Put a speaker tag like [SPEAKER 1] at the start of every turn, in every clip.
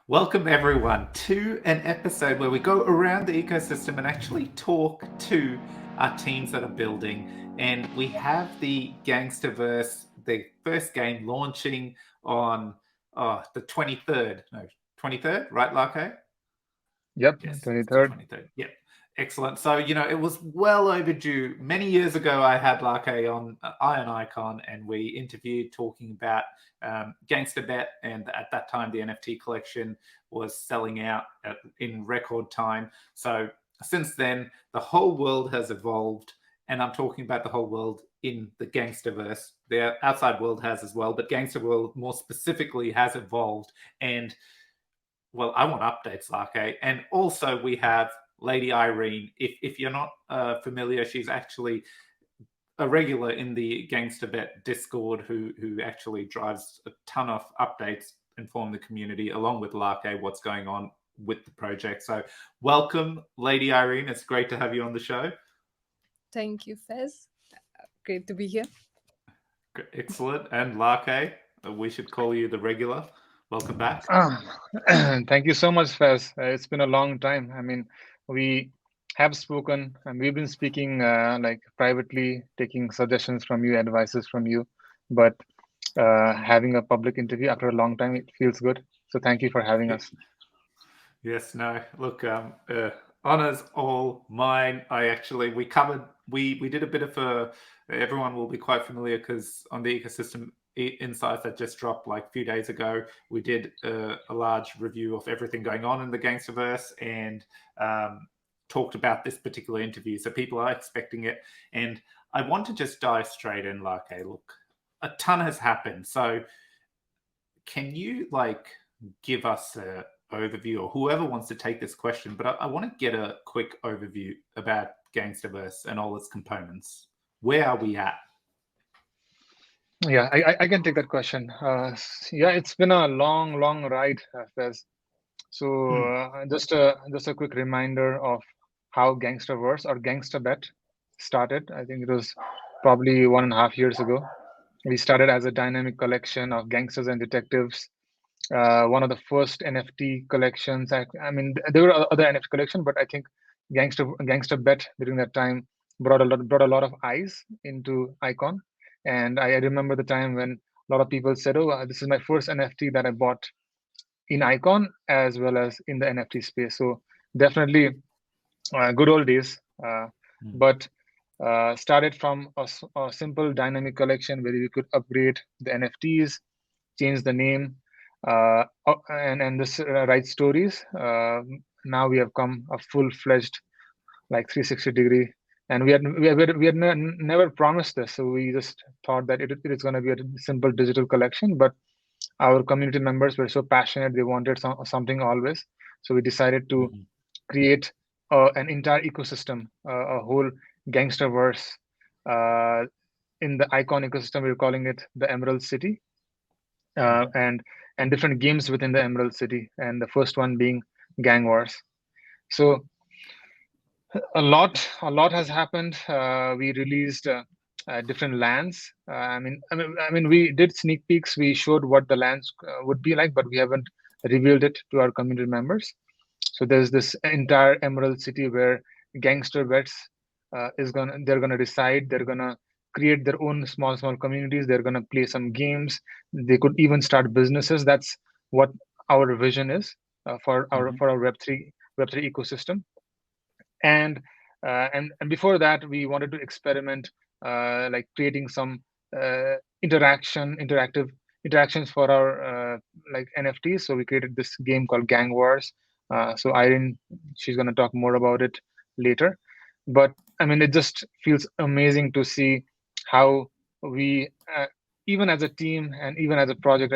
[SPEAKER 1] Welcome, everyone, to an episode where we go around the ecosystem and actually talk to our teams that are building. And we have the GangstaVerse, the first game launching on the 23rd. No, 23rd, right, Larko?
[SPEAKER 2] Yep,
[SPEAKER 1] Yes, it's the
[SPEAKER 2] 23rd.
[SPEAKER 1] 23rd. Yep. Excellent. So, it was well overdue. Many years ago, I had Larke on Iron Icon and we interviewed talking about GangstaBet. And at that time, the NFT collection was selling out in record time. So, since then, the whole world has evolved. And I'm talking about the whole world in the GangstaVerse. The outside world has as well, but Gangsta World more specifically has evolved. And well, I want updates, Larke. And also we have Lady Irene. If you're not familiar, she's actually a regular in the GangstaBet Discord who actually drives a ton of updates, inform the community along with Larke what's going on with the project. So welcome, Lady Irene. It's great to have you on the show.
[SPEAKER 3] Thank you, Fez. Great to be here.
[SPEAKER 1] Excellent. And Larke, we should call you the regular. Welcome back.
[SPEAKER 2] Thank you so much, Faz. It's been a long time. I mean, we have spoken and we've been speaking like privately, taking suggestions from you, advices from you. But having a public interview after a long time, it feels good. So thank you for having us.
[SPEAKER 1] Yes, no. Look, honors all mine. We did a bit of a. Everyone will be quite familiar because on the ecosystem insights that just dropped like a few days ago, we did a large review of everything going on in the Gangstaverse and talked about this particular interview. So people are expecting it, and I want to just dive straight in. Like, hey, look, a ton has happened. So, can you give us a overview, or whoever wants to take this question, but I want to get a quick overview about GangstaVerse and all its components. Where are we at?
[SPEAKER 2] Yeah, I can take that question. Yeah, it's been a long ride, Faz. So just a quick reminder of how GangstaVerse or GangstaBet started. I think it was probably 1.5 years ago. We started as a dynamic collection of gangsters and detectives. One of the first NFT collections. I mean, there were other NFT collections, but I think GangstaBet during that time brought a lot of eyes into Icon. And I remember the time when a lot of people said, "Oh, this is my first NFT that I bought in Icon as well as in the NFT space." So definitely good old days. But started from a simple dynamic collection where we could upgrade the NFTs, change the name, and this write stories. Now we have come a full-fledged like 360-degree, and we had never promised this, so we just thought that it is going to be a simple digital collection, but our community members were so passionate, they wanted something always, so we decided to create an entire ecosystem, a whole gangsterverse. In the Icon ecosystem, we're calling it the Emerald City, and different games within the Emerald City, and the first one being GangWars. So a lot has happened. We released different lands. I mean, we did sneak peeks. We showed what the lands would be like, but we haven't revealed it to our community members. So there's this entire Emerald City where gangster bets they're gonna decide. They're gonna create their own small communities. They're gonna play some games. They could even start businesses. That's what our vision is for our Web3 ecosystem. And and before that, we wanted to experiment, like creating some interactive interactions for our like NFTs. So we created this game called GangWars. So Irene, she's going to talk more about it later. But I mean, it just feels amazing to see how we, even as a team and even as a project,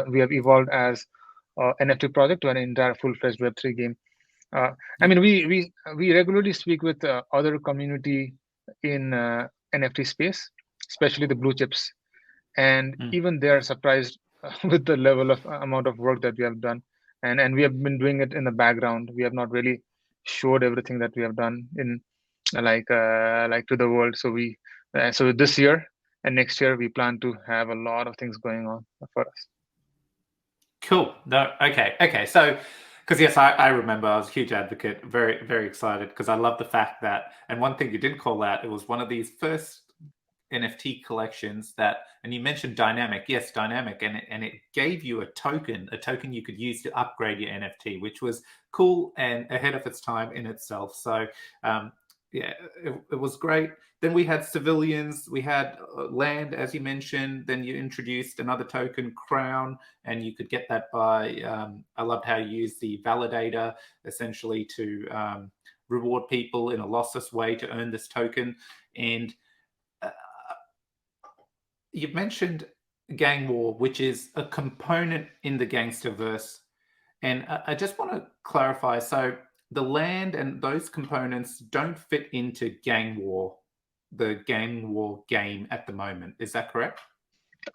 [SPEAKER 2] we have evolved as NFT project to an entire full-fledged Web3 game. I mean, we regularly speak with other community in NFT space, especially the blue chips, and even they are surprised with the level of amount of work that we have done, and we have been doing it in the background. We have not really showed everything that we have done in like to the world. So so this year and next year we plan to have a lot of things going on for us.
[SPEAKER 1] Cool. No, okay. So, because yes, I remember I was a huge advocate, very, very excited because I love the fact that, and one thing you didn't call out, it was one of these first NFT collections that, and you mentioned dynamic, yes, dynamic, and it gave you a token you could use to upgrade your NFT, which was cool and ahead of its time in itself. So, yeah, it was great. Then we had civilians, we had land, as you mentioned. Then you introduced another token, crown, and you could get that by. I loved how you used the validator essentially to reward people in a lossless way to earn this token. And you've mentioned Gang War, which is a component in the GangstaVerse. And I just want to clarify. So the land and those components don't fit into Gang War, the Gang War game at the moment. Is that correct?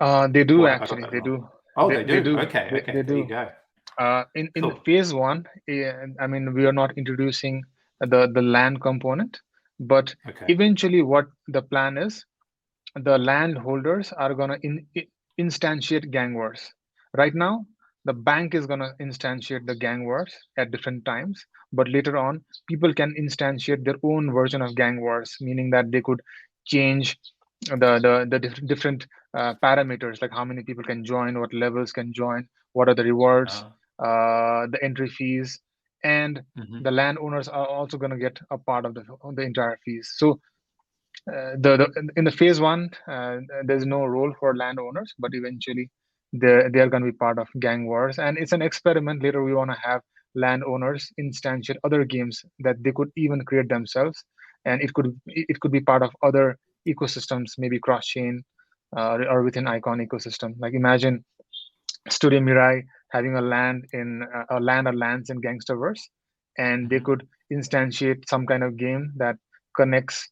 [SPEAKER 2] They do
[SPEAKER 1] Or have I got
[SPEAKER 2] actually.
[SPEAKER 1] that
[SPEAKER 2] They
[SPEAKER 1] wrong?
[SPEAKER 2] do.
[SPEAKER 1] Oh,
[SPEAKER 2] They,
[SPEAKER 1] they
[SPEAKER 2] they
[SPEAKER 1] do.
[SPEAKER 2] do.
[SPEAKER 1] Okay.
[SPEAKER 2] They
[SPEAKER 1] There you
[SPEAKER 2] do.
[SPEAKER 1] go.
[SPEAKER 2] In
[SPEAKER 1] Cool.
[SPEAKER 2] phase one, I mean, we are not introducing the land component, but
[SPEAKER 1] Okay.
[SPEAKER 2] eventually, what the plan is, the landholders are gonna instantiate gang wars. Right now, the bank is gonna instantiate the gang wars at different times, but later on, people can instantiate their own version of gang wars, meaning that they could change the different parameters, like how many people can join, what levels can join, what are the rewards, the entry fees, and
[SPEAKER 1] Mhm.
[SPEAKER 2] the landowners are also going to get a part of the entire fees. So in the phase one, there's no role for landowners, but eventually they are going to be part of gang wars, and it's an experiment. Later, we want to have landowners instantiate other games that they could even create themselves, and it could be part of other ecosystems, maybe cross chain or within Icon ecosystem. Like imagine Studio Mirai having a land in a land or lands in GangstaVerse, and they
[SPEAKER 1] Mhm.
[SPEAKER 2] could instantiate some kind of game that connects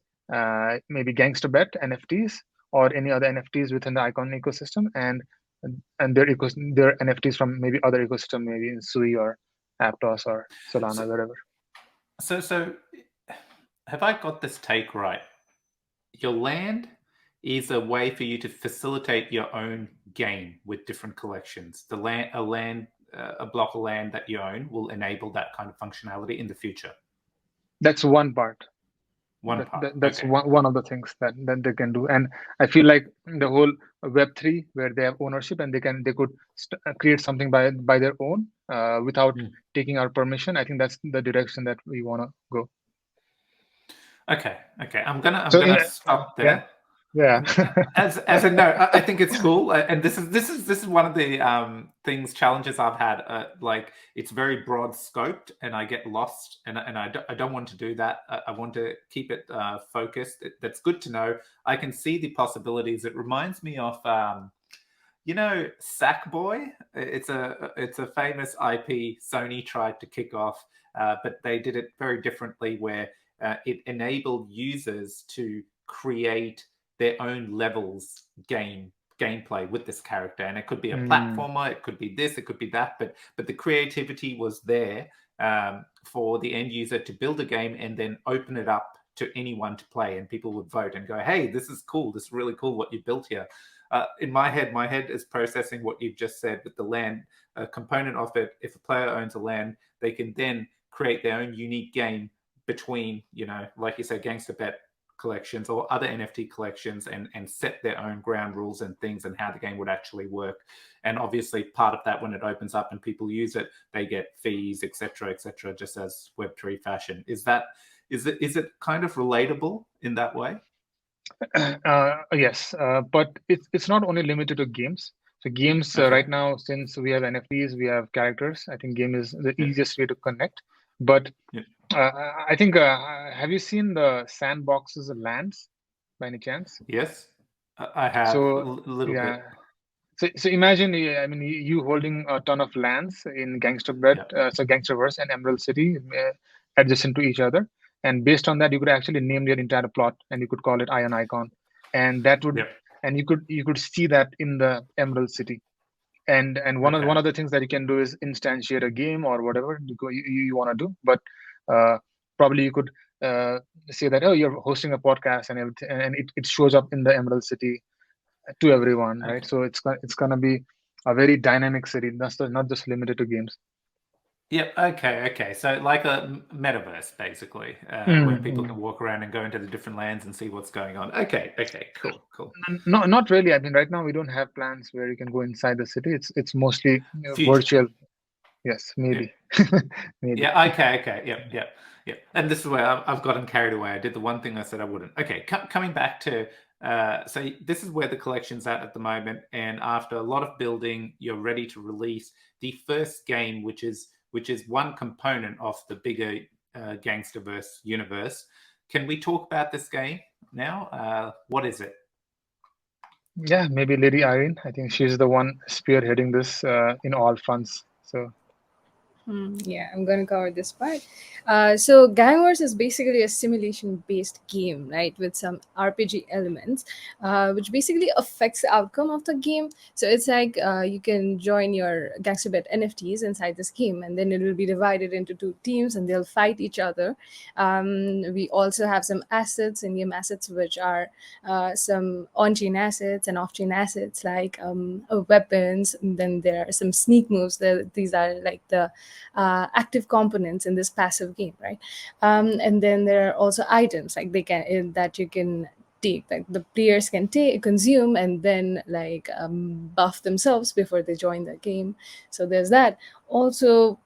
[SPEAKER 2] maybe GangstaBet NFTs or any other NFTs within the Icon ecosystem, and their NFTs from maybe other ecosystem, maybe in Sui or Aptos or Solana,
[SPEAKER 1] So,
[SPEAKER 2] wherever.
[SPEAKER 1] so have I got this take right? Your land is a way for you to facilitate your own game with different collections. A block of land that you own will enable that kind of functionality in the future.
[SPEAKER 2] That's one part.
[SPEAKER 1] One part.
[SPEAKER 2] That's
[SPEAKER 1] Okay.
[SPEAKER 2] one of the things that they can do, and I feel like the whole Web3, where they have ownership and they could create something by their own without taking our permission. I think that's the direction that we want to go.
[SPEAKER 1] Okay. I'm
[SPEAKER 2] So
[SPEAKER 1] gonna stop
[SPEAKER 2] yeah,
[SPEAKER 1] there.
[SPEAKER 2] yeah.
[SPEAKER 1] As a no, I think it's cool, and this is one of the challenges I've had. Like it's very broad scoped, and I get lost, and I don't want to do that. I want to keep it focused. That's good to know. I can see the possibilities. It reminds me of Sackboy. It's a famous IP Sony tried to kick off, but they did it very differently, where it enabled users to create their own levels gameplay with this character, and it could be a platformer, it could be this, it could be that, but the creativity was there for the end user to build a game and then open it up to anyone to play, and people would vote and go, hey, this is cool, this is really cool what you built here. In my head is processing what you've just said with the land component of it. If a player owns a land, they can then create their own unique game between, like you said, GangstaBet collections or other NFT collections, and set their own ground rules and things and how the game would actually work. And obviously part of that, when it opens up and people use it, they get fees, etc., just as Web3 fashion. Is it kind of relatable in that way?
[SPEAKER 2] Yes, but it's not only limited to games. So games
[SPEAKER 1] Okay.
[SPEAKER 2] right now, since we have NFTs, we have characters. I think game is the easiest way to connect. But I think, have you seen the sandboxes of lands by any chance?
[SPEAKER 1] Yes, I have a
[SPEAKER 2] So
[SPEAKER 1] little
[SPEAKER 2] yeah,
[SPEAKER 1] bit.
[SPEAKER 2] so imagine, I mean, you holding a ton of lands in GangstaBet, so GangstaVerse and Emerald City, adjacent to each other, and based on that, you could actually name your entire plot, and you could call it Ion Icon, and that would, and you could see that in the Emerald City, and one of the things that you can do is instantiate a game or whatever you want to do, but probably you could say that, oh, you're hosting a podcast and everything, and it shows up in the Emerald City to everyone, right? So it's gonna be a very dynamic city. That's not just limited to games.
[SPEAKER 1] Yep. Okay. So like a metaverse, basically, where people can walk around and go into the different lands and see what's going on. Okay. Cool.
[SPEAKER 2] No, not really. I mean, right now we don't have plans where you can go inside the city. It's mostly
[SPEAKER 1] Future.
[SPEAKER 2] virtual. Yes, maybe. Maybe.
[SPEAKER 1] Yeah. Okay. Yep. And this is where I've gotten carried away. I did the one thing I said I wouldn't. Okay. Coming back to so this is where the collection's at the moment, and after a lot of building, you're ready to release the first game, which is one component of the bigger GangstaVerse universe. Can we talk about this game now? What is it?
[SPEAKER 2] Yeah, maybe Lady Irene. I think she's the one spearheading this in all fronts. So
[SPEAKER 3] Yeah, I'm going to cover this part. So, GangWars is basically a simulation-based game, right, with some RPG elements, which basically affects the outcome of the game. So it's like you can join your GangstaBet NFTs inside this game, and then it will be divided into two teams, and they'll fight each other. We also have some assets, in-game assets, which are some on-chain assets and off-chain assets, like weapons. And then there are some sneak moves. These are like the active components in this passive game, right? And then there are also items like that you can take, like the players can consume and then like buff themselves before they join the game. So there's that. Also,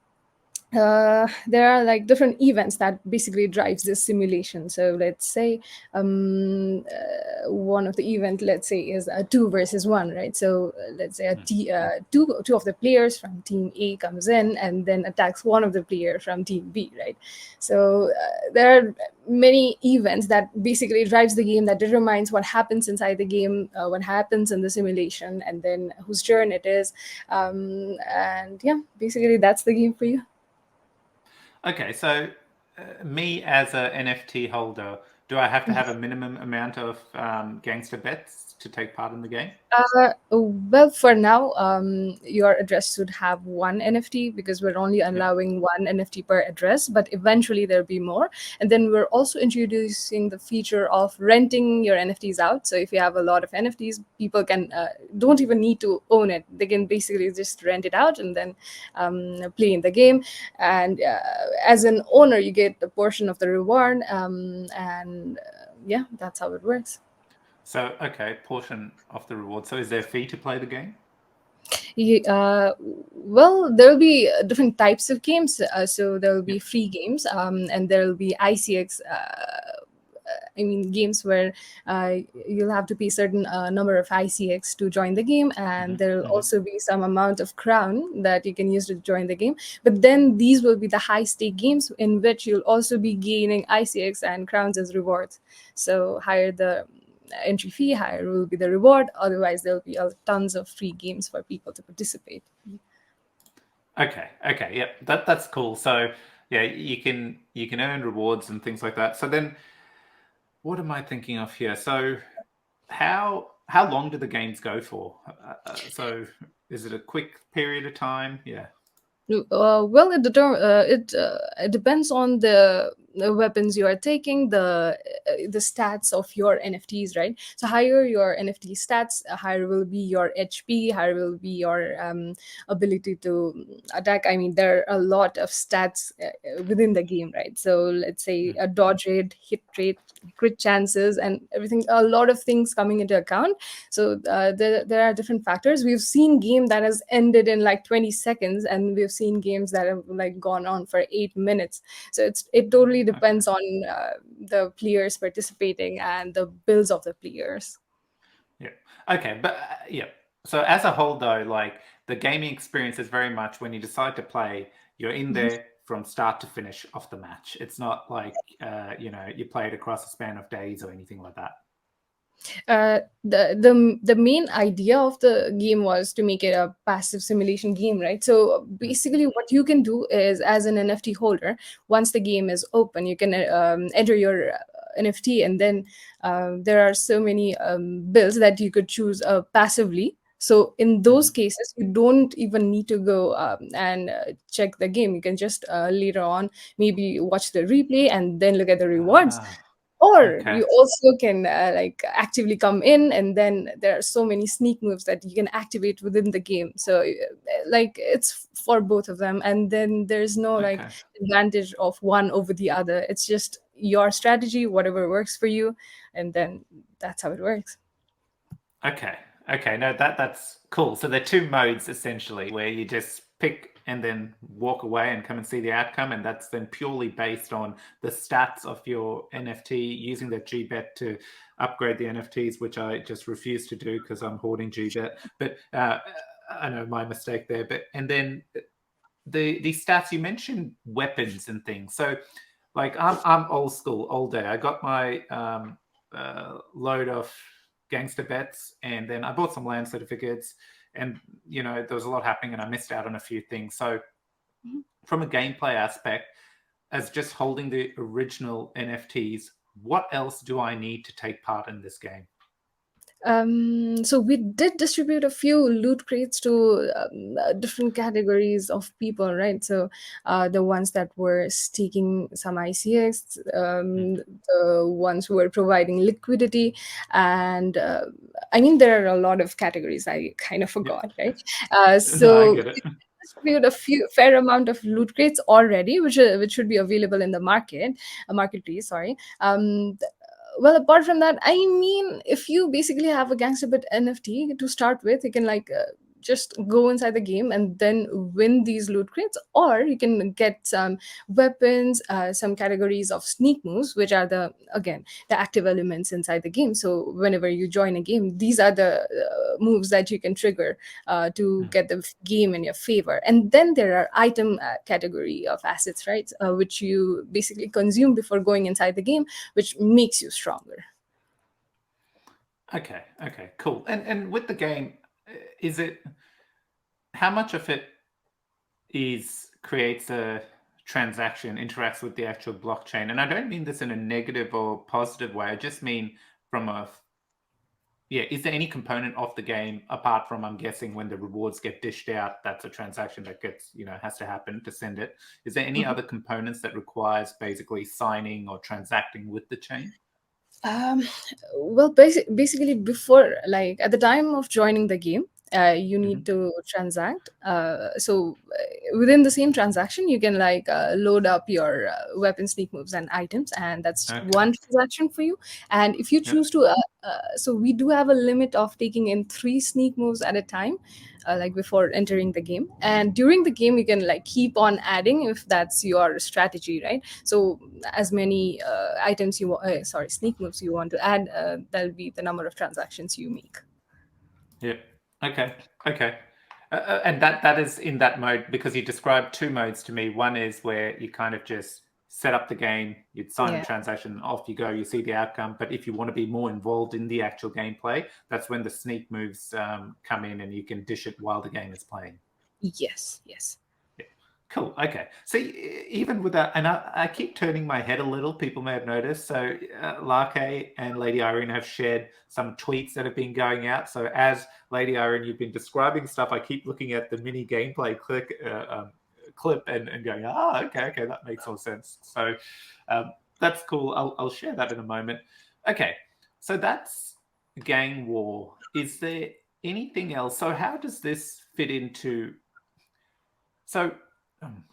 [SPEAKER 3] there are like different events that basically drives this simulation. So let's say one of the event, let's say, is a 2 versus 1, right? So let's say two of the players from team A comes in and then attacks one of the players from team B, right? So there are many events that basically drives the game, that determines what happens inside the game, what happens in the simulation, and then whose turn it is. And yeah, basically that's the game for you.
[SPEAKER 1] Okay, so me as an NFT holder, do I have to have a minimum amount of gangster bets to take part in the game?
[SPEAKER 3] Well, for now, your address should have one NFT, because we're only allowing one NFT per address, but eventually there'll be more. And then we're also introducing the feature of renting your NFTs out. So if you have a lot of NFTs, people can don't even need to own it. They can basically just rent it out and then play in the game. And as an owner, you get a portion of the reward. Yeah, that's how it works.
[SPEAKER 1] So, okay, portion of the reward. So is there a fee to play the game?
[SPEAKER 3] Well, there will be different types of games. So there will be free games, and there will be ICX. Games where you'll have to pay certain number of ICX to join the game, and there will also be some amount of crown that you can use to join the game. But then these will be the high stake games, in which you'll also be gaining ICX and crowns as rewards. So higher the entry fee, higher will be the reward. Otherwise, there'll be tons of free games for people to participate.
[SPEAKER 1] Okay, yeah, that's cool. So yeah, you can earn rewards and things like that. So then, what am I thinking of here? So how long do the games go for? So is it a quick period of time? Yeah.
[SPEAKER 3] Well, it depends on the weapons you are taking, the stats of your NFTs, right? So higher your NFT stats, higher will be your HP, higher will be your ability to attack. I mean, there are a lot of stats within the game, right? So let's say a dodge rate, hit rate, crit chances, and everything. A lot of things coming into account. So there are different factors. We've seen game that has ended in like 20 seconds, and we've seen games that have like gone on for 8 minutes. So it totally depends on the players participating and the builds of the players.
[SPEAKER 1] Yeah. Okay, but yeah. So as a whole, though, like the gaming experience is very much when you decide to play, you're in there from start to finish of the match. It's not like you play it across a span of days or anything like that.
[SPEAKER 3] The main idea of the game was to make it a passive simulation game, right? So basically what you can do is, as an NFT holder, once the game is open, you can enter your NFT, and then there are so many builds that you could choose passively. So in those cases, you don't even need to go and check the game. You can just later on maybe watch the replay and then look at the rewards. Or
[SPEAKER 1] Okay.
[SPEAKER 3] you also can like actively come in, and then there are so many sneak moves that you can activate within the game. So like it's for both of them, and then there's no like
[SPEAKER 1] Okay.
[SPEAKER 3] advantage of one over the other. It's just your strategy, whatever works for you, and then that's how it works.
[SPEAKER 1] Okay. Okay. No, that's cool. So there are two modes essentially where you just pick and then walk away and come and see the outcome, and that's then purely based on the stats of your NFT using the GBet to upgrade the NFTs, which I just refuse to do because I'm hoarding GBet. But I know my mistake there. But and then the stats you mentioned, weapons and things. So like I'm old school, old day. I got my load of gangster bets, and then I bought some land certificates, and there was a lot happening, and I missed out on a few things. So from a gameplay aspect, as just holding the original NFTs, what else do I need to take part in this game?
[SPEAKER 3] So we did distribute a few loot crates to different categories of people, right? So the ones that were staking some ICX, the ones who were providing liquidity, and I mean there are a lot of categories I kind of forgot, right?
[SPEAKER 1] No, I
[SPEAKER 3] So
[SPEAKER 1] get it.
[SPEAKER 3] distributed a fair amount of loot crates already, which should be available in the marketplace. Sorry. Well, apart from that, I mean, if you basically have a GangstaBet NFT to start with, you can like just go inside the game and then win these loot crates, or you can get some weapons, some categories of sneak moves, which are the active elements inside the game. So whenever you join a game, these are the moves that you can trigger to get the game in your favor. And then there are item category of assets, right, which you basically consume before going inside the game, which makes you stronger.
[SPEAKER 1] Okay. Okay. Cool. And with the game, is it how much of it is creates a transaction, interacts with the actual blockchain? And I don't mean this in a negative or positive way. I just mean from a is there any component of the game apart from, I'm guessing, when the rewards get dished out, that's a transaction that gets, has to happen to send it. Is there any other components that requires basically signing or transacting with the chain?
[SPEAKER 3] Um, well, basically, before, like at the time of joining the game, you need to transact. So within the same transaction, you can like load up your weapon, sneak moves, and items, and that's
[SPEAKER 1] Okay.
[SPEAKER 3] one transaction for you. And if you choose to, so we do have a limit of taking in 3 sneak moves at a time. Like before entering the game, and during the game you can like keep on adding if that's your strategy, right? So as many items sneak moves you want to add, that'll be the number of transactions you make.
[SPEAKER 1] Yeah. Okay. Okay. And that is in that mode, because you described two modes to me. One is where you kind of just set up the game, you'd sign
[SPEAKER 3] Yeah.
[SPEAKER 1] the transaction, off you go, you see the outcome. But if you want to be more involved in the actual gameplay, that's when the sneak moves come in, and you can dish it while the game is playing.
[SPEAKER 3] Yes.
[SPEAKER 1] Cool. Okay. So even with that, and I keep turning my head a little, people may have noticed. So Larke and Lady Irene have shared some tweets that have been going out. So as Lady Irene, you've been describing stuff, I keep looking at the mini gameplay clip and going, okay, that makes more sense. So that's cool. I'll share that in a moment. Okay. So that's Gang War. Is there anything else? So how does this fit into... So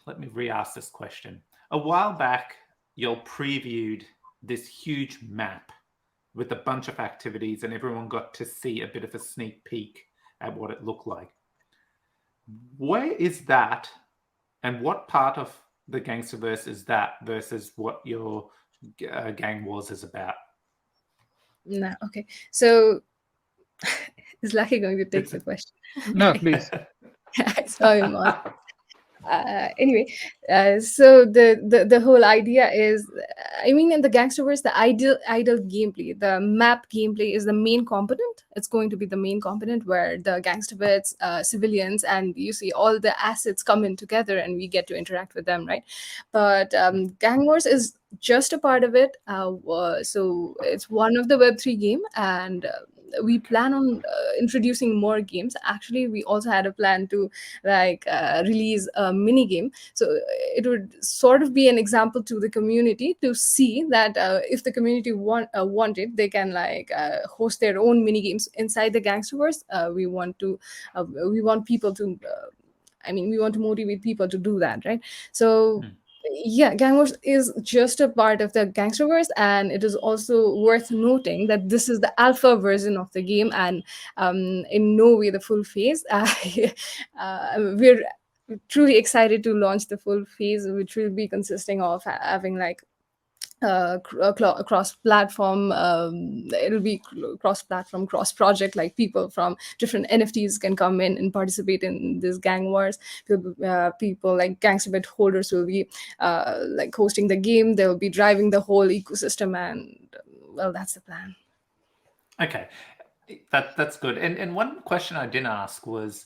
[SPEAKER 1] let me re-ask this question. A while back, you previewed this huge map with a bunch of activities, and everyone got to see a bit of a sneak peek at what it looked like. Where is that, and what part of the GangstaVerse is that versus what your Gang Wars is about?
[SPEAKER 3] No, okay. So is Lucky going to take the question?
[SPEAKER 2] No, please.
[SPEAKER 3] I saw him on. Anyway, so the whole idea is, I mean, in the GangstaVerse, the ideal gameplay, the map gameplay is the main component. It's going to be the main component where the GangstaVets, civilians, and you see all the assets come in together, and we get to interact with them, right? But GangWars is just a part of it. So it's one of the Web3 game, and we plan on introducing more games. Actually, we also had a plan to release a mini game, so it would sort of be an example to the community to see that if the community want it, they can host their own mini games inside the Gangstaverse. We want people to we want to motivate people to do that, right? So yeah, GangWars is just a part of the Gangsterverse, and it is also worth noting that this is the alpha version of the game, and in no way the full phase. We're truly excited to launch the full phase, which will be consisting of having cross platform. It'll be cross platform, cross project, like people from different NFTs can come in and participate in this gang wars. People like GangstaBet holders will be hosting the game. They'll be driving the whole ecosystem, and well, that's the plan.
[SPEAKER 1] Okay, that's good. And one question I didn't ask was,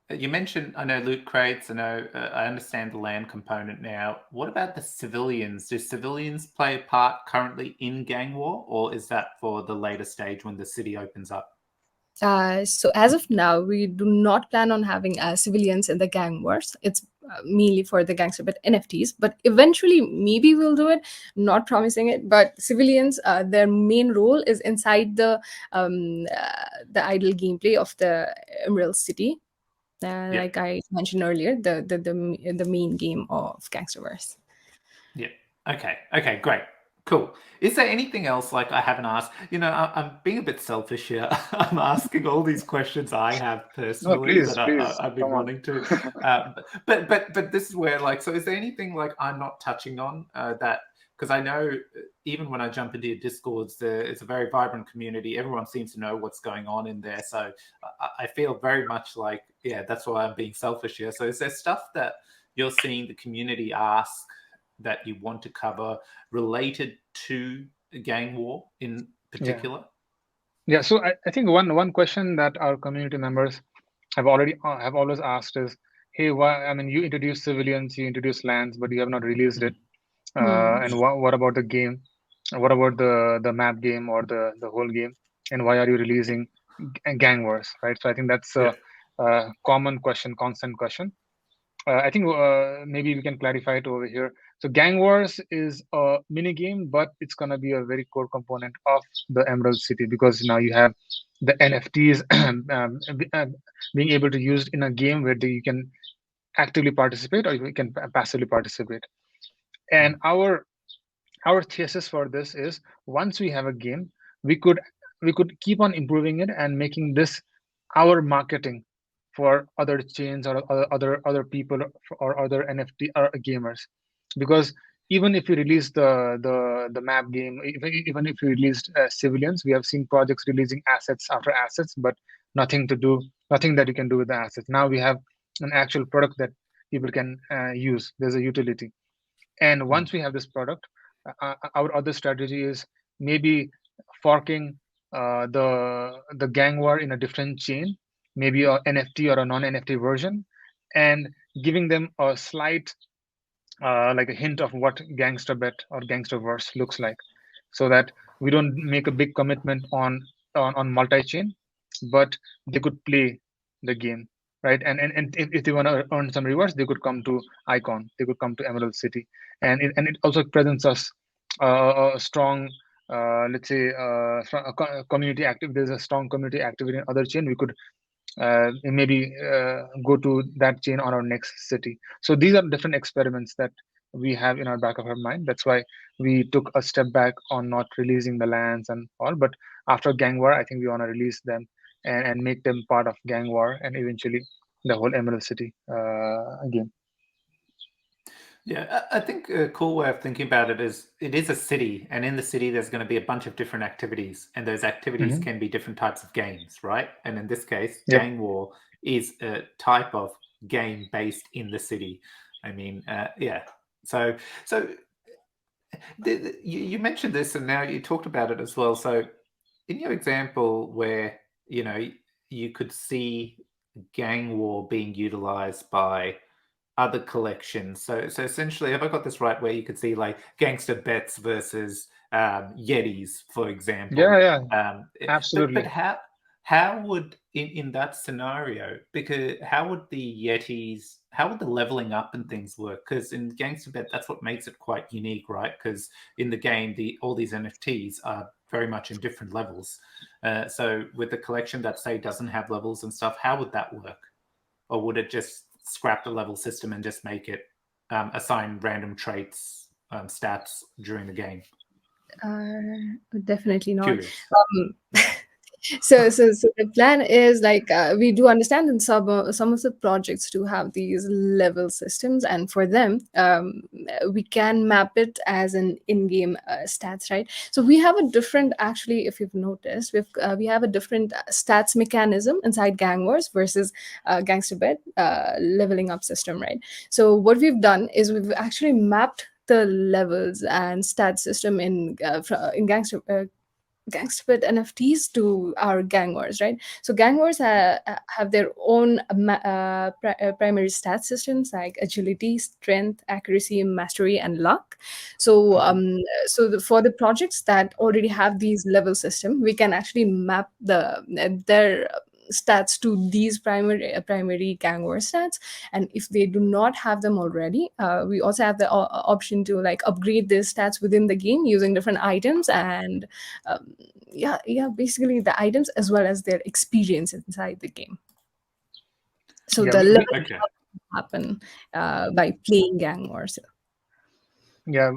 [SPEAKER 1] you mentioned, I know, loot crates. I know, I understand the land component now. What about the civilians? Do civilians play a part currently in Gang War, or is that for the later stage when the city opens up?
[SPEAKER 3] So as of now, we do not plan on having civilians in the gang wars. It's mainly for the GangstaBet NFTs, but eventually maybe we'll do it. Not promising it, but civilians, their main role is inside the idle gameplay of the Emerald City. Like I mentioned earlier, the main game of GangstaVerse.
[SPEAKER 1] Yeah. Okay. Great. Cool. Is there anything else like I haven't asked? I'm being a bit selfish here. I'm asking all these questions I have personally
[SPEAKER 2] please,
[SPEAKER 1] that
[SPEAKER 2] please,
[SPEAKER 1] I've been
[SPEAKER 2] come on.
[SPEAKER 1] wanting to. But this is where, so is there anything like I'm not touching on that? Because I know even when I jump into your Discords, it's a very vibrant community. Everyone seems to know what's going on in there. So I feel very much like, yeah, that's why I'm being selfish here. So is there stuff that you're seeing the community ask that you want to cover related to gang war in particular?
[SPEAKER 2] Yeah. So I think one question that our community members have always asked is, hey, why? I mean, you introduce civilians, you introduce lands, but you have not released it. And what about the game? What about the map game or the whole game? And why are you releasing gang wars, right? So I think that's a common question, constant question. I think maybe we can clarify it over here. So Gang Wars is a mini game, but it's gonna be a very core component of the Emerald City, because now you have the NFTs being able to use in a game where you can actively participate or you can passively participate. And our thesis for this is, once we have a game, we could keep on improving it and making this our marketing for other chains or other people or other NFT or gamers. Because even if we release the map game, even if we released civilians, we have seen projects releasing assets after assets, but nothing that you can do with the assets. Now we have an actual product that people can use. There's a utility. And once we have this product, our other strategy is maybe forking the gang war in a different chain, maybe a NFT or a non-NFT version, and giving them a slight like a hint of what GangstaBet or GangstaVerse looks like, so that we don't make a big commitment on multi-chain, but they could play the game, right? And if they want to earn some rewards, they could come to Icon, they could come to Emerald City, and it also presents us a strong, let's say, community active. There's a strong community activity in other chain. We could maybe go to that chain on our next city. So these are different experiments that we have in our back of our mind. That's why we took a step back on not releasing the lands and all. But after Gang War, I think we want to release them and make them part of Gang War and eventually the whole Emerald City game.
[SPEAKER 1] Yeah, I think a cool way of thinking about it is a city, and in the city there's going to be a bunch of different activities, and those activities can be different types of games, right? And in this case, Gang War is a type of game based in the city. I mean, yeah. So you mentioned this, and now you talked about it as well. So in your example where, you could see Gang War being utilized by other collections. So essentially, have I got this right? Where you could see like gangster bets versus Yetis, for example.
[SPEAKER 2] Yeah,
[SPEAKER 1] But
[SPEAKER 2] absolutely.
[SPEAKER 1] how would in that scenario, because how would the Yetis, how would the leveling up and things work? Because in GangstaBet, that's what makes it quite unique, right? Because in the game, all these NFTs are very much in different levels. So with the collection that say doesn't have levels and stuff, how would that work? Or would it just scrap the level system and just make it assign random traits, stats during the game?
[SPEAKER 3] Definitely not.
[SPEAKER 1] Curious.
[SPEAKER 3] So the plan is like we do understand in some of the projects do have these level systems, and for them we can map it as an in-game stats, right? So we have a different, actually, if you've noticed, we have a different stats mechanism inside GangWars versus GangstaBet leveling up system, right? So what we've done is we've actually mapped the levels and stat system in GangstaBet NFTs to our GangWars, right? So GangWars have their own primary stat systems like agility, strength, accuracy, mastery, and luck. So, for the projects that already have these level system, we can actually map their stats to these primary GangWars stats. And if they do not have them already, we also have the option to like upgrade these stats within the game using different items and basically the items as well as their experience inside the game. So
[SPEAKER 2] Yeah,
[SPEAKER 3] the level
[SPEAKER 1] Okay.
[SPEAKER 3] happen by playing GangWars.
[SPEAKER 2] Yeah,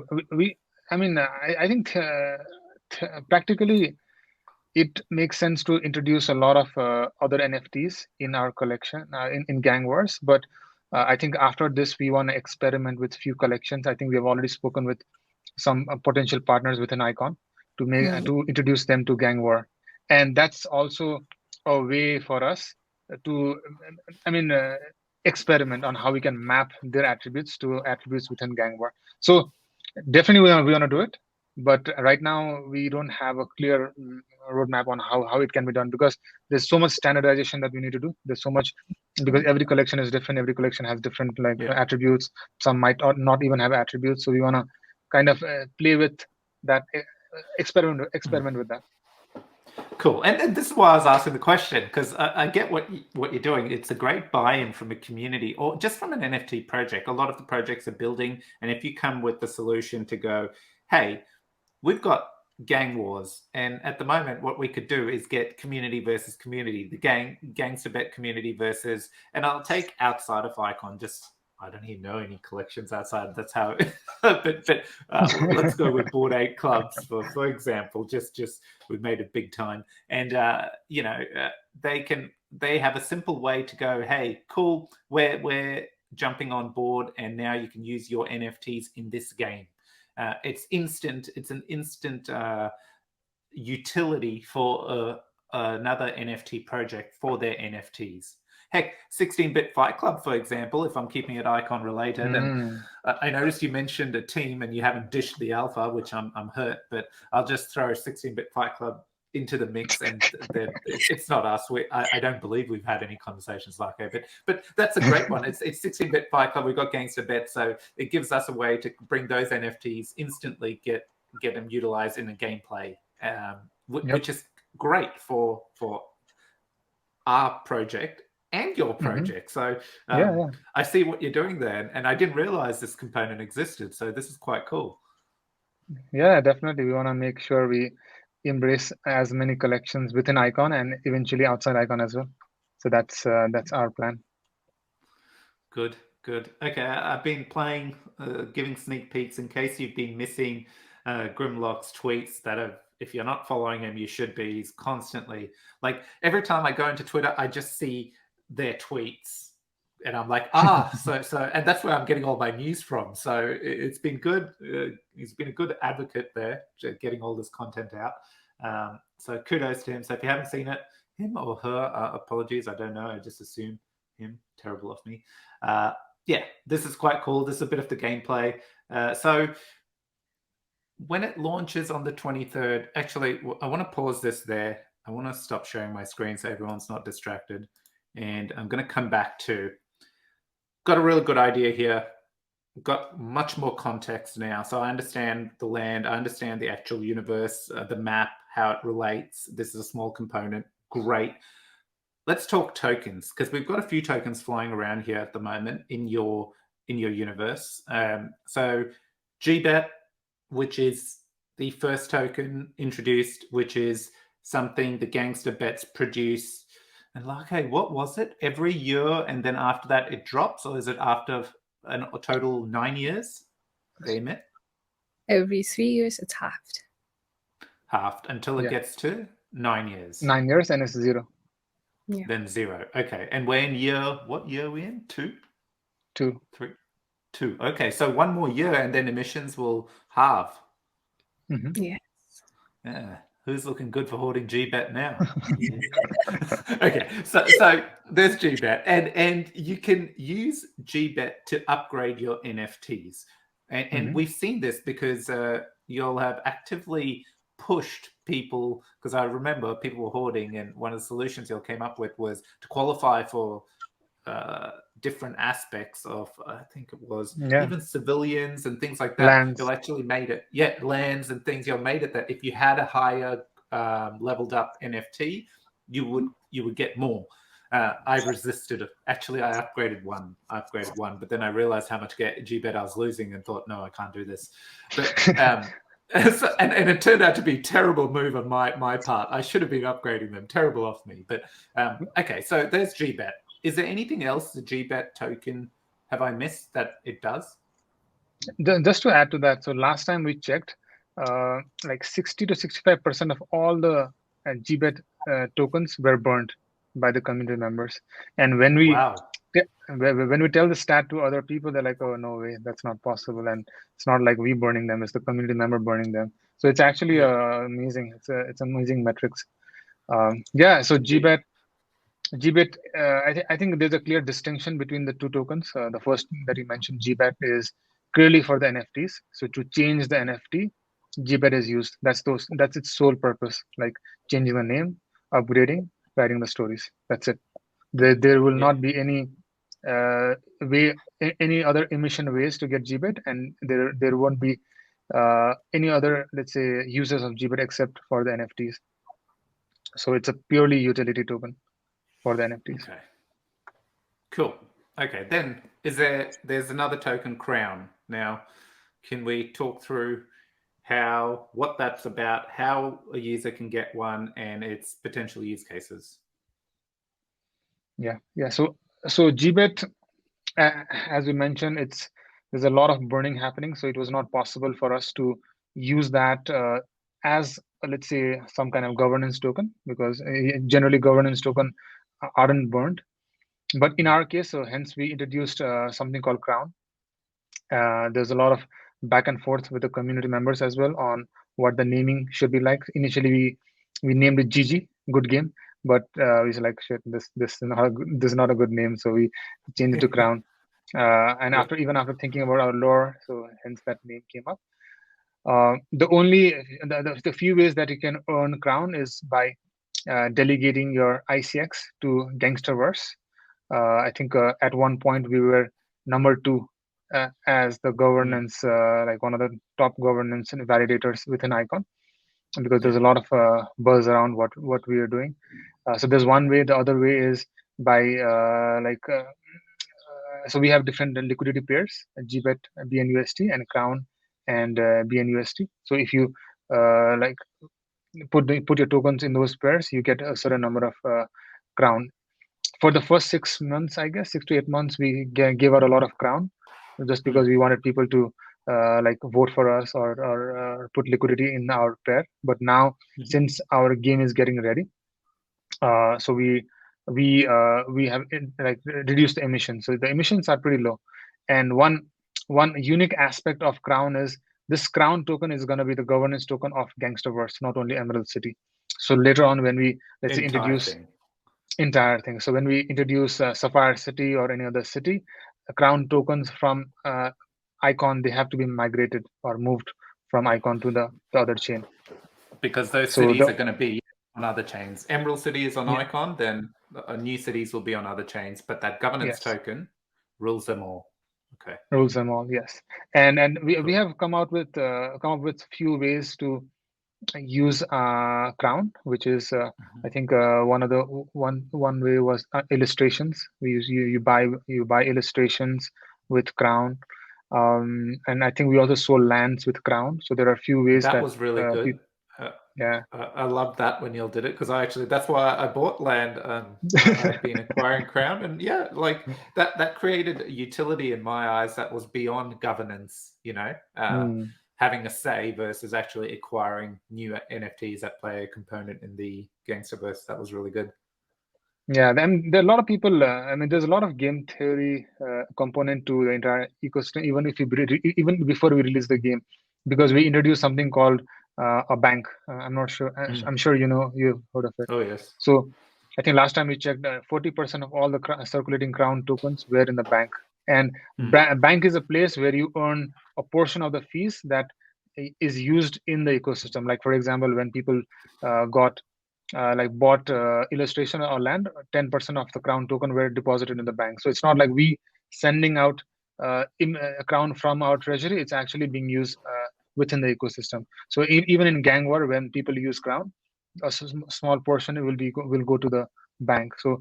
[SPEAKER 2] I think practically it makes sense to introduce a lot of other NFTs in our collection in Gang Wars. But I think after this, we want to experiment with few collections. I think we have already spoken with some potential partners within Icon to make to introduce them to Gang War, and that's also a way for us to, experiment on how we can map their attributes to attributes within Gang War. So definitely we want to do it, but right now we don't have a clear roadmap on how it can be done, because there's so much standardization that we need to do. There's so much, because every collection is different. Every collection has different attributes. Some might not even have attributes. So we want to kind of play with that, experiment with that.
[SPEAKER 1] Cool. And this is why I was asking the question, because I get what you're doing. It's a great buy-in from a community or just from an NFT project. A lot of the projects are building, and if you come with the solution to go, hey, we've got gang wars, and at the moment what we could do is get community versus community, the GangstaBet community versus, and I'll take outside of Icon, just I don't even know any collections outside. That's how. but let's go with Bored Ape Clubs for example. Just we've made it big time, and they have a simple way to go. Hey, cool. We're jumping on board, and now you can use your NFTs in this game. It's instant. It's an instant utility for another NFT project for their NFTs. Heck, 16-Bit Fight Club, for example, if I'm keeping it Icon related, and I noticed you mentioned a team and you haven't dished the alpha, which I'm hurt, but I'll just throw 16-Bit Fight Club into the mix, and it's not us. I don't believe we've had any conversations like that, but that's a great one. It's 16-Bit Fight Club. We've got GangstaBet, so it gives us a way to bring those NFTs instantly, get them utilized in the gameplay, which is great for our project and your project. So I see what you're doing there, and I didn't realize this component existed. So this is quite cool.
[SPEAKER 2] Yeah, definitely. We want to make sure we embrace as many collections within Icon and eventually outside Icon as well. So that's our plan.
[SPEAKER 1] Good. Okay, I've been playing, giving sneak peeks in case you've been missing Grimlock's tweets that have. If you're not following him, you should be. He's constantly, like, every time I go into Twitter, I just see their tweets, and I'm like, so, and that's where I'm getting all my news from. So it's been good. He's been a good advocate there, getting all this content out. So kudos to him. So if you haven't seen it, him or her, apologies, I don't know. I just assume him. Terrible of me. This is quite cool. This is a bit of the gameplay. So when it launches on the 23rd, actually, I want to pause this there. I want to stop sharing my screen so everyone's not distracted. And I'm going to come back to got a really good idea here. Got much more context now. So I understand the land, I understand the actual universe, the map, how it relates. This is a small component. Great. Let's talk tokens, because we've got a few tokens flying around here at the moment in your universe. So GBet, which is the first token introduced, which is something the GangstaBets produce. And like, hey, what was it? Every year, and then after that it drops, or is it after a total 9 years they emit?
[SPEAKER 3] Every 3 years, it's halved.
[SPEAKER 1] Halved until it
[SPEAKER 2] Yeah.
[SPEAKER 1] gets to 9 years.
[SPEAKER 2] 9 years and it's 0.
[SPEAKER 3] Yeah.
[SPEAKER 1] Then 0. Okay. And we're in what year are we in? 2?
[SPEAKER 2] 2.
[SPEAKER 1] 3? 2. Okay. So 1 more year and then emissions will halve.
[SPEAKER 3] Yes.
[SPEAKER 1] Yeah. Who's looking good for hoarding GBet now? Okay. So there's GBet, and you can use GBet to upgrade your NFTs. And we've seen this because you'll have actively pushed people, because I remember people were hoarding, and one of the solutions you came up with was to qualify for different aspects of, I think it was even civilians and things like that.
[SPEAKER 2] Lands.
[SPEAKER 1] You actually made it, lands and things. You made it that if you had a higher leveled up NFT, you would get more. I resisted it. Actually, I upgraded one, but then I realized how much GBet I was losing and thought, no, I can't do this. But and it turned out to be a terrible move on my part. I should have been upgrading them. Terrible of me. But okay, so there's GBet. Is there anything else the GBet token have I missed that it does?
[SPEAKER 2] Just to add to that, so last time we checked, like 60 to 65% of all the GBet tokens were burned by the community members. And when we when we tell the stat to other people, they're like, "Oh, no way, that's not possible." And it's not like we burning them; it's the community member burning them. So it's actually amazing. It's amazing metrics. So GBet. I think there's a clear distinction between the two tokens. The first that you mentioned, GBet, is clearly for the NFTs. So to change the NFT, GBet is used. That's its sole purpose, like changing the name, upgrading, writing the stories. That's it. There will not be any any other emission ways to get GBet, and there won't be any other, let's say, users of GBet except for the NFTs. So it's a purely utility token for the NFTs.
[SPEAKER 1] Okay. Cool. Okay, then there's another token, Crown. Now, can we talk through what that's about, how a user can get one, and its potential use cases?
[SPEAKER 2] Yeah. So GBet, as we mentioned, there's a lot of burning happening, so it was not possible for us to use that as, let's say, some kind of governance token, because generally governance token aren't burned. But in our case, so hence we introduced something called Crown. There's a lot of back and forth with the community members as well on what the naming should be like. Initially, we named it GG, good game, but we was like, shit, this is not a good name, so we changed it to Crown. And after thinking about our lore, so hence that name came up. The few ways that you can earn Crown is by delegating your ICX to GangstaVerse. I think at one point we were number 2 as the governance, like one of the top governance and validators within Icon, because there's a lot of buzz around what we are doing. So there's one way. The other way is by so we have different liquidity pairs: GBet BNUSD and Crown and BNUSD. So if you like put your tokens in those pairs, you get a certain number of Crown. For the first 6 months, I guess 6 to 8 months, we gave out a lot of Crown, just because we wanted people to like vote for us or put liquidity in our pair. But now, since our game is getting ready, so we have like reduced the emissions. So the emissions are pretty low, and one unique aspect of Crown is this Crown token is going to be the governance token of GangstaVerse, not only Emerald City. So later on, when we introduce entire thing, so when we introduce Sapphire City or any other city, Crown tokens from Icon, they have to be migrated or moved from Icon to the other chain,
[SPEAKER 1] because those cities are going to be on other chains. Emerald City is on Icon, then new cities will be on other chains, but that governance token Rules them all. Okay.
[SPEAKER 2] Rules them all, yes. And we have come up with few ways to use Crown, which is I think one way was illustrations. We use you buy illustrations with Crown, and I think we also sold lands with Crown. So there are a few ways
[SPEAKER 1] That
[SPEAKER 2] that
[SPEAKER 1] was really good.
[SPEAKER 2] yeah.
[SPEAKER 1] I loved that when you did it, because that's why I bought land. I've been acquiring Crown, and yeah, like that created a utility in my eyes that was beyond governance, having a say versus actually acquiring new NFTs that play a component in the GangstaVerse. That was really good.
[SPEAKER 2] Yeah, and there are a lot of people. I mean, there's a lot of game theory component to the entire ecosystem. Even before we release the game, because we introduced something called a bank. I'm not sure. I'm sure you've heard of it.
[SPEAKER 1] Oh yes.
[SPEAKER 2] So I think last time we checked, 40% of all the circulating Crown tokens were in the bank, and bank is a place where you earn a portion of the fees that is used in the ecosystem. Like for example, when people bought illustration or land, 10% of the Crown token were deposited in the bank. So it's not like we sending out a Crown from our treasury. It's actually being used within the ecosystem. So even in GangWars, when people use Crown, a small portion will go to the bank. So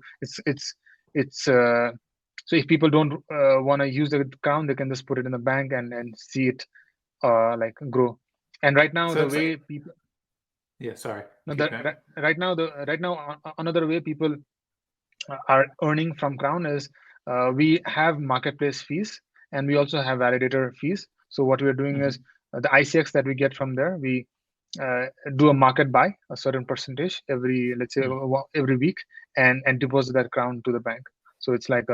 [SPEAKER 2] so if people don't want to use the Crown, they can just put it in the bank and see it grow. And right now, the way people.
[SPEAKER 1] Yeah, sorry.
[SPEAKER 2] No, right now, another way people are earning from Crown is we have marketplace fees, and we also have validator fees. So what we're doing is the ICX that we get from there, we do a market buy, a certain percentage let's say every week, and deposit that Crown to the bank. So it's like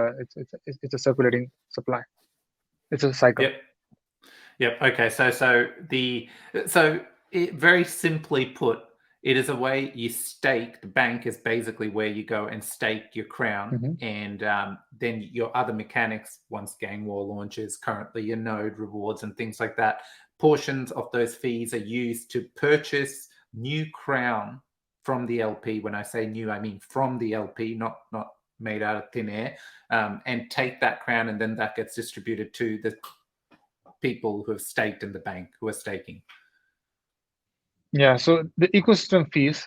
[SPEAKER 2] it's a circulating supply. It's a cycle.
[SPEAKER 1] Yep. Okay. So very simply put, it is a way you stake. The bank is basically where you go and stake your Crown, and then your other mechanics, once GangWars launches, currently your node rewards and things like that, portions of those fees are used to purchase new Crown from the LP. When I say new, I mean from the LP, not made out of thin air, and take that Crown, and then that gets distributed to the people who have staked in the bank, who are staking.
[SPEAKER 2] Yeah, so the ecosystem fees.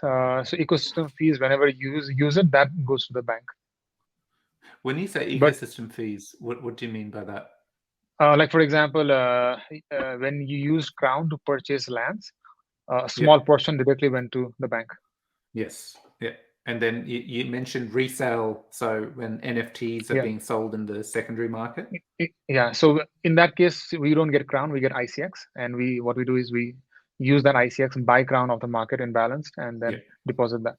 [SPEAKER 2] Whenever you use it, that goes to the bank.
[SPEAKER 1] When you say ecosystem fees, what do you mean by that?
[SPEAKER 2] Like for example, when you use Crown to purchase lands, a small portion directly went to the bank.
[SPEAKER 1] Yes. Yeah. And then you mentioned resale. So when NFTs are being sold in the secondary market.
[SPEAKER 2] Yeah. So in that case, we don't get Crown, we get ICX, and what we do is we use that ICX and buy Crown of the market in balanced, and then deposit that.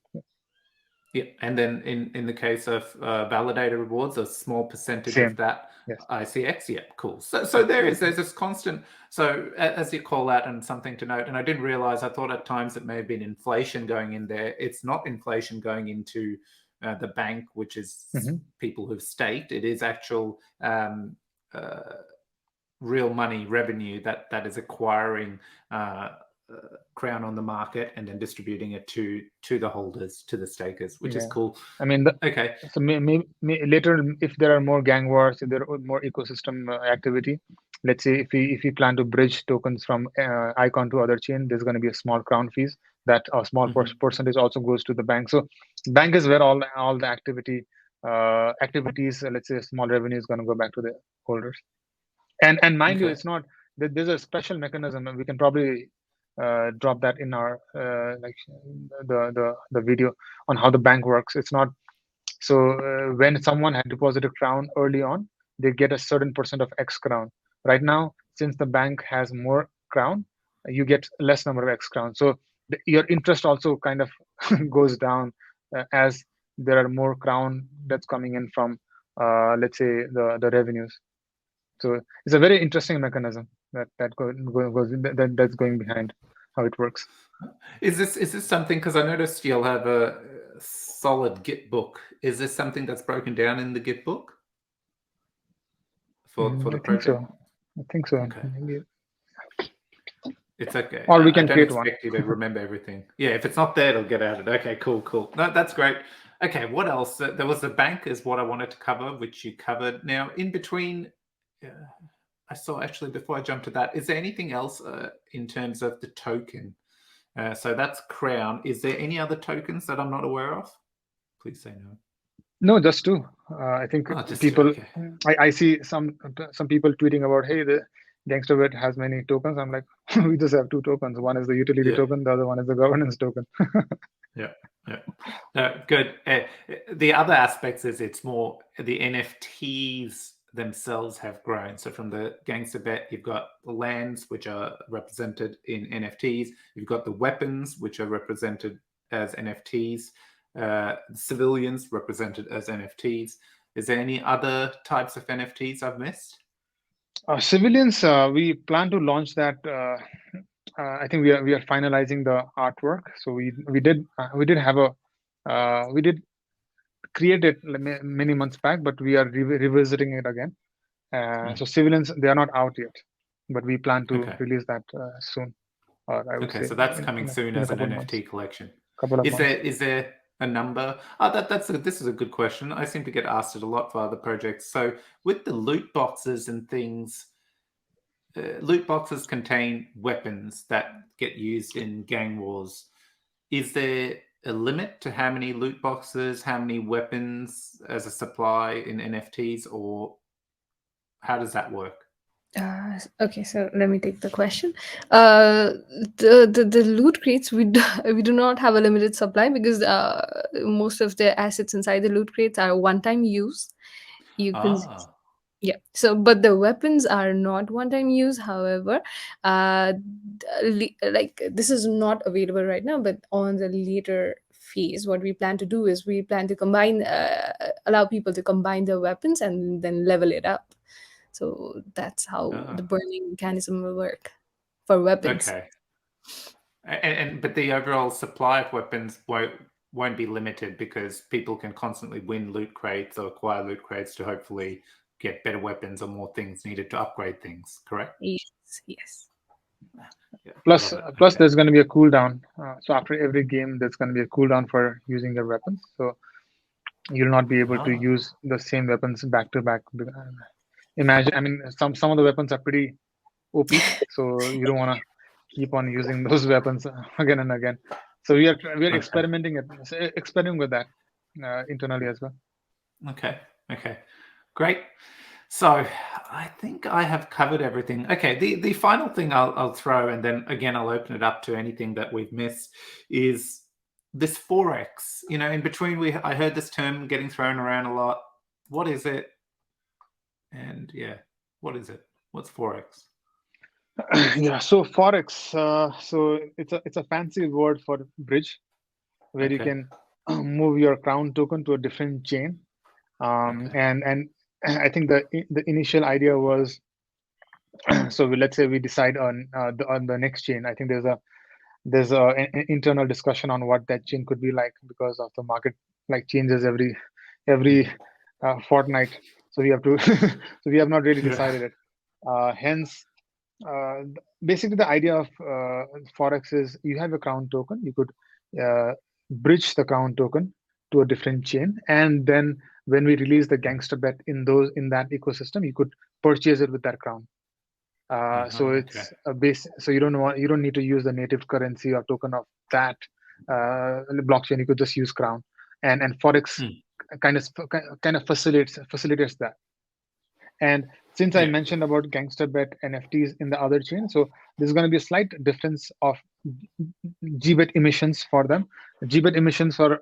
[SPEAKER 1] Yeah, and then in the case of validator rewards, a small percentage of that ICX. Yeah, cool. So there's this constant. So as you call out, and something to note, and I didn't realize, I thought at times it may have been inflation going in there. It's not inflation going into the bank, which is people who've staked. It is actual real money revenue that is acquiring Crown on the market and then distributing it to the holders, to the stakers, which is cool. I mean, okay.
[SPEAKER 2] So maybe later, if there are more GangWars, if there are more ecosystem activity, let's say if we plan to bridge tokens from Icon to other chain, there's going to be a small Crown fees that a small percentage also goes to the bank. So bank is where all the activities, let's say small revenue is going to go back to the holders. And mind you, it's not that there's a special mechanism, and we can probably drop that in our the video on how the bank works. It's not so when someone had deposited Crown early on, they get a certain % of X Crown. Right now, since the bank has more Crown, you get less number of X Crown. So your interest also kind of goes down as there are more Crown that's coming in from let's say the revenues. So it's a very interesting mechanism that's going behind how it works.
[SPEAKER 1] Is this something, because I noticed you'll have a solid Git book. Is this something that's broken down in the Git book for the project?
[SPEAKER 2] I think so.
[SPEAKER 1] Okay. It's okay.
[SPEAKER 2] Or we can
[SPEAKER 1] I don't
[SPEAKER 2] create
[SPEAKER 1] expect
[SPEAKER 2] one.
[SPEAKER 1] you to remember everything. Yeah, if it's not there, it'll get added. Okay, cool. No, that's great. Okay, what else? There was the bank is what I wanted to cover, which you covered. Now, in between, I saw actually before I jump to that, is there anything else in terms of the token? So that's Crown. Is there any other tokens that I'm not aware of? Please say no.
[SPEAKER 2] No, just two. I think
[SPEAKER 1] Just
[SPEAKER 2] people.
[SPEAKER 1] okay.
[SPEAKER 2] I see some people tweeting about, hey, the GangstaBet has many tokens. I'm like, we just have two tokens. One is the utility token. The other one is the governance token.
[SPEAKER 1] Yeah. No, good. The other aspects is it's more the NFTs themselves have grown. So from the GangstaBet, you've got the lands, which are represented in NFTs. You've got the weapons, which are represented as NFTs. Civilians represented as NFTs. Is there any other types of NFTs I've missed?
[SPEAKER 2] Civilians, we plan to launch that. I think we are finalizing the artwork. So we did have a we did create it many months back, but we are revisiting it again. So civilians, they are not out yet, but we plan to release that soon. Or I would say
[SPEAKER 1] so that's coming soon as an NFT
[SPEAKER 2] months.
[SPEAKER 1] collection.
[SPEAKER 2] Couple of months.
[SPEAKER 1] Is there a number? This is a good question. I seem to get asked it a lot for other projects. So with the loot boxes and things, loot boxes contain weapons that get used in gang wars. Is there a limit to how many loot boxes, how many weapons as a supply in NFTs, or how does that work?
[SPEAKER 3] Okay, so let me take the question. The loot crates, we do not have a limited supply because most of the assets inside the loot crates are one-time use. You can yeah. So, but the weapons are not one-time use. However, like this is not available right now, but on the later phase, what we plan to do is we plan to combine, allow people to combine their weapons and then level it up. So that's how the burning mechanism will work for weapons.
[SPEAKER 1] Okay. But the overall supply of weapons won't be limited because people can constantly win loot crates or acquire loot crates to hopefully get better weapons or more things needed to upgrade things. Correct?
[SPEAKER 3] Yes.
[SPEAKER 2] Yeah, plus, there's going to be a cooldown. So after every game, there's going to be a cooldown for using your weapons. So you'll not be able to use the same weapons back to back. Imagine, I mean, some of the weapons are pretty OP, so you don't want to keep on using those weapons again and again. So we are experimenting with that internally as well.
[SPEAKER 1] Okay, great. So I think I have covered everything. Okay, the final thing I'll throw, and then again I'll open it up to anything that we've missed, is this Forex. You know, in between I heard this term getting thrown around a lot. What is it? And yeah, what is it? What's Forex?
[SPEAKER 2] Yeah, so Forex, so it's a fancy word for bridge, where you can move your Crown token to a different chain. And I think the initial idea was, so let's say we decide on the next chain. I think there's an internal discussion on what that chain could be like because of the market like changes every fortnight. So we have to so we have not really decided it. Hence, basically the idea of Forex is you have a Crown token. You could bridge the Crown token to a different chain, and then when we release the GangstaBet in that ecosystem, you could purchase it with that Crown. So it's a base. So you don't need to use the native currency or token of that blockchain. You could just use Crown, and Forex kind of facilitates that. And since I mentioned about GangstaBet NFTs in the other chain, so there's going to be a slight difference of GBet emissions for them. GBet emissions for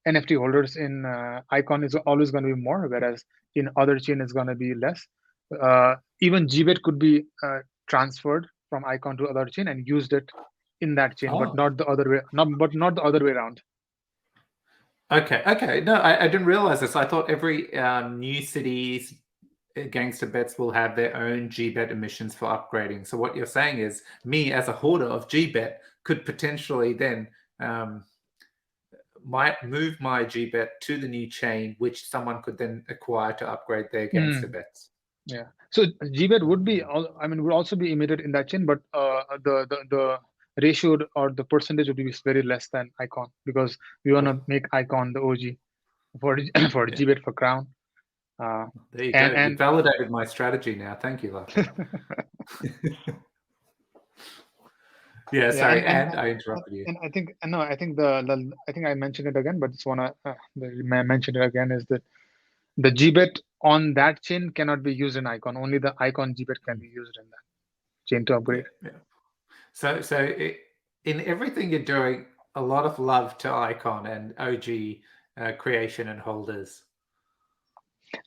[SPEAKER 2] NFT holders in Icon is always going to be more, whereas in other chain is going to be less. Even GBet could be transferred from Icon to other chain and used it in that chain, but not the other way. Not the other way around.
[SPEAKER 1] Okay. No, I didn't realize this. I thought every new city's GangstaBets will have their own GBet emissions for upgrading. So what you're saying is, me as a hoarder of GBet could potentially then might move my GBet to the new chain, which someone could then acquire to upgrade their GangstaBets.
[SPEAKER 2] Yeah. So GBet would also be emitted in that chain, but the ratio or the percentage would be very less than icon, because we want to make icon the OG for for GBet for crown.
[SPEAKER 1] There you go.
[SPEAKER 2] And
[SPEAKER 1] You validated my strategy now. Thank you, Laka. Yeah, sorry, and I interrupted you.
[SPEAKER 2] And I think no, I think I think I mentioned it again, but just wanna mention it again, is that the GBet on that chain cannot be used in icon. Only the icon GBet can be used in that chain to upgrade.
[SPEAKER 1] Yeah. So in everything you're doing, a lot of love to icon and OG creation and holders.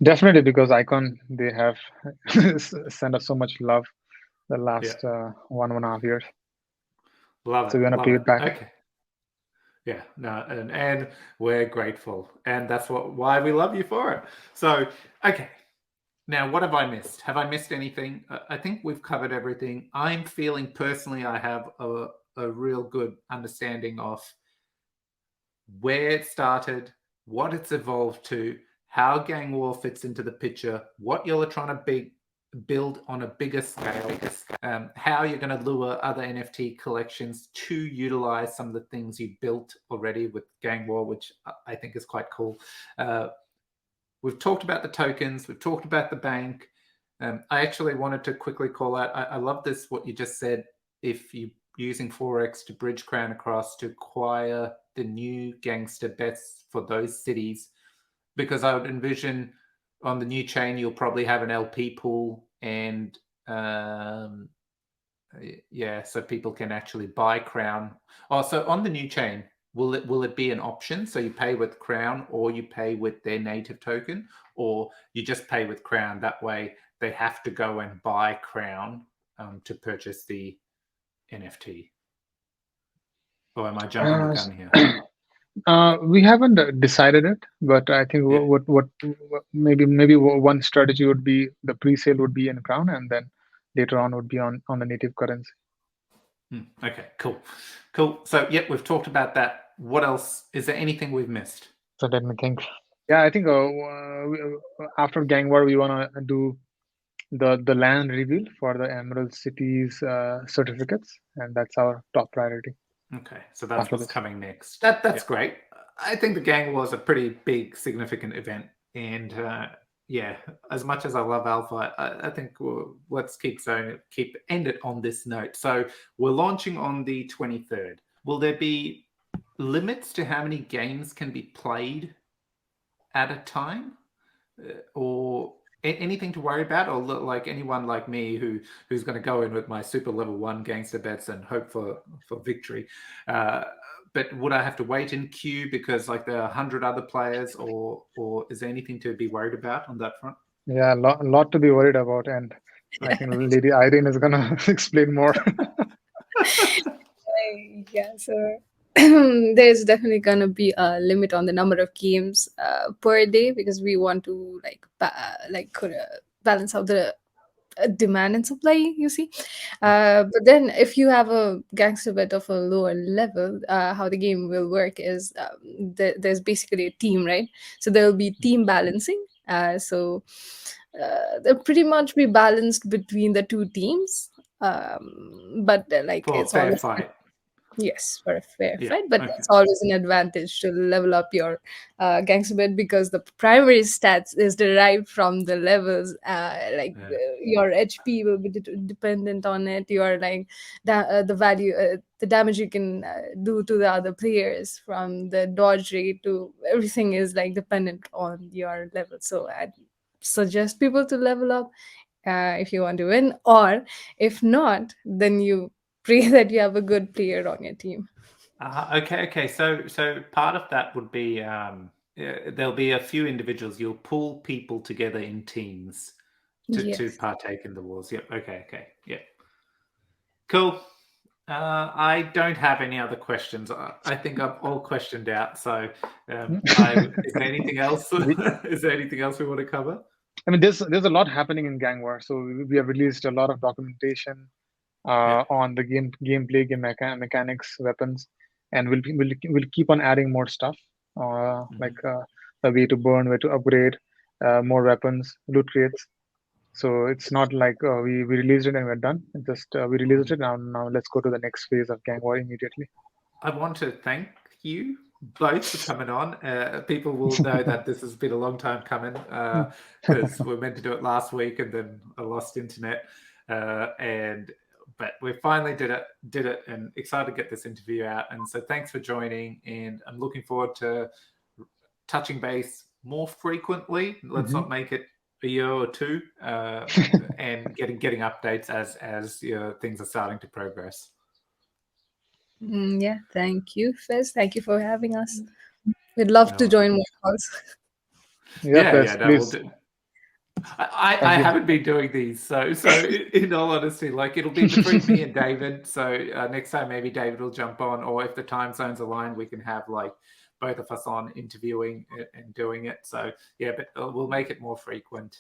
[SPEAKER 2] Definitely, because icon, they have sent us so much love the last 1.5 years.
[SPEAKER 1] Love it.
[SPEAKER 2] So we want to pay it back.
[SPEAKER 1] Okay. Yeah, no, and we're grateful, and that's why we love you for it. So, okay, now what have I missed? Have I missed anything? I think we've covered everything. I'm feeling personally, I have a real good understanding of where it started, what it's evolved to, how Gang War fits into the picture, what you're trying to build on a bigger scale, how you're going to lure other NFT collections to utilize some of the things you built already with Gang War, which I think is quite cool. We've talked about the tokens. We've talked about the bank. I actually wanted to quickly call out, I love this, what you just said, if you're using Forex to bridge crown across to acquire the new GangstaBets for those cities, because I would envision on the new chain, you'll probably have an LP pool and so people can actually buy crown. Oh, so on the new chain, will it be an option? So you pay with crown or you pay with their native token, or you just pay with crown? That way they have to go and buy crown to purchase the NFT. Or am I jumping the gun here?
[SPEAKER 2] We haven't decided it, but I think what maybe one strategy would be the pre-sale would be in crown, and then later on would be on the native currency.
[SPEAKER 1] Okay, cool. So we've talked about that. What else? Is there anything we've missed?
[SPEAKER 2] So let me think. Yeah, I think after Gang War, we want to do the land reveal for the Emerald Cities certificates, and that's our top priority.
[SPEAKER 1] Okay, so that's what's coming next. That's great. I think the Gang was a pretty big, significant event, and as much as I love Alpha, I think let's end it on this note. So we're launching on the 23rd. Will there be limits to how many games can be played at a time, or anything to worry about, or like anyone like me who's going to go in with my super level 1 gangster bets and hope for victory? But would I have to wait in queue because like there are 100 other players, or is there anything to be worried about on that front?
[SPEAKER 2] Yeah, a lot to be worried about, and I think Lady Irene is gonna explain more.
[SPEAKER 3] So there's definitely gonna be a limit on the number of games per day, because we want to balance out the demand and supply, you see. But then if you have a gangster bet of a lower level, how the game will work is there's basically a team, right? So there will be team balancing. So they'll pretty much be balanced between the two teams, but
[SPEAKER 1] for
[SPEAKER 3] it's
[SPEAKER 1] fair
[SPEAKER 3] always
[SPEAKER 1] fight.
[SPEAKER 3] Yes, for a fair fight, but it's always an advantage to level up your gangster bet, because the primary stats is derived from the levels. Your HP will be dependent on it. Your the value, the damage you can do to the other players, from the dodge rate to everything is dependent on your level. So I suggest people to level up if you want to win, or if not, then you pray that you have a good player on your team.
[SPEAKER 1] Okay. So part of that would be there'll be a few individuals. You'll pull people together in teams to partake in the wars. Yep. Okay. Yep. Cool. I don't have any other questions. I think I'm all questioned out. So, is there anything else? Is there anything else we want to cover?
[SPEAKER 2] I mean, there's a lot happening in Gang War. So we have released a lot of documentation on the gameplay, game mechanics, weapons, and we'll keep on adding more stuff, like the way to burn, way to upgrade, more weapons, loot crates. So it's not like we released it and we're done. Just we released it now. Let's go to the next phase of Gang War immediately.
[SPEAKER 1] I want to thank you both for coming on. People will know that this has been a long time coming because we're meant to do it last week and then I lost internet. But we finally did it, and excited to get this interview out. And so thanks for joining, and I'm looking forward to touching base more frequently. Let's not make it a year or two, and getting updates as things are starting to progress.
[SPEAKER 3] Yeah, thank you, Fez. Thank you for having us. We'd love to join more calls.
[SPEAKER 2] Fez,
[SPEAKER 1] no,
[SPEAKER 2] please.
[SPEAKER 1] we'll do. I haven't been doing these, so in all honesty, like it'll be between me and David. So next time maybe David will jump on, or if the time zones align, we can have like both of us on interviewing and doing it. So yeah, but we'll make it more frequent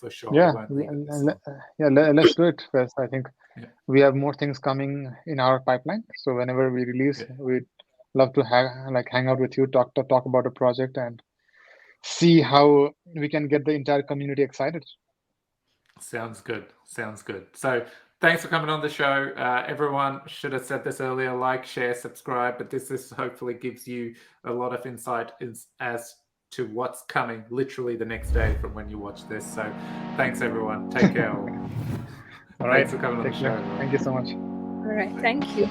[SPEAKER 1] for sure.
[SPEAKER 2] Let's do it, Fez. I think we have more things coming in our pipeline. So whenever we release, we'd love to hang out with you, talk about a project, and see how we can get the entire community excited.
[SPEAKER 1] Sounds good. So thanks for coming on the show. Everyone should have said this earlier, like, share, subscribe, but this hopefully gives you a lot of insight as to what's coming literally the next day from when you watch this. So thanks everyone. Take care.
[SPEAKER 2] All right.
[SPEAKER 1] Thanks for coming on the show.
[SPEAKER 2] Thank you so much.
[SPEAKER 3] All right. Thank you.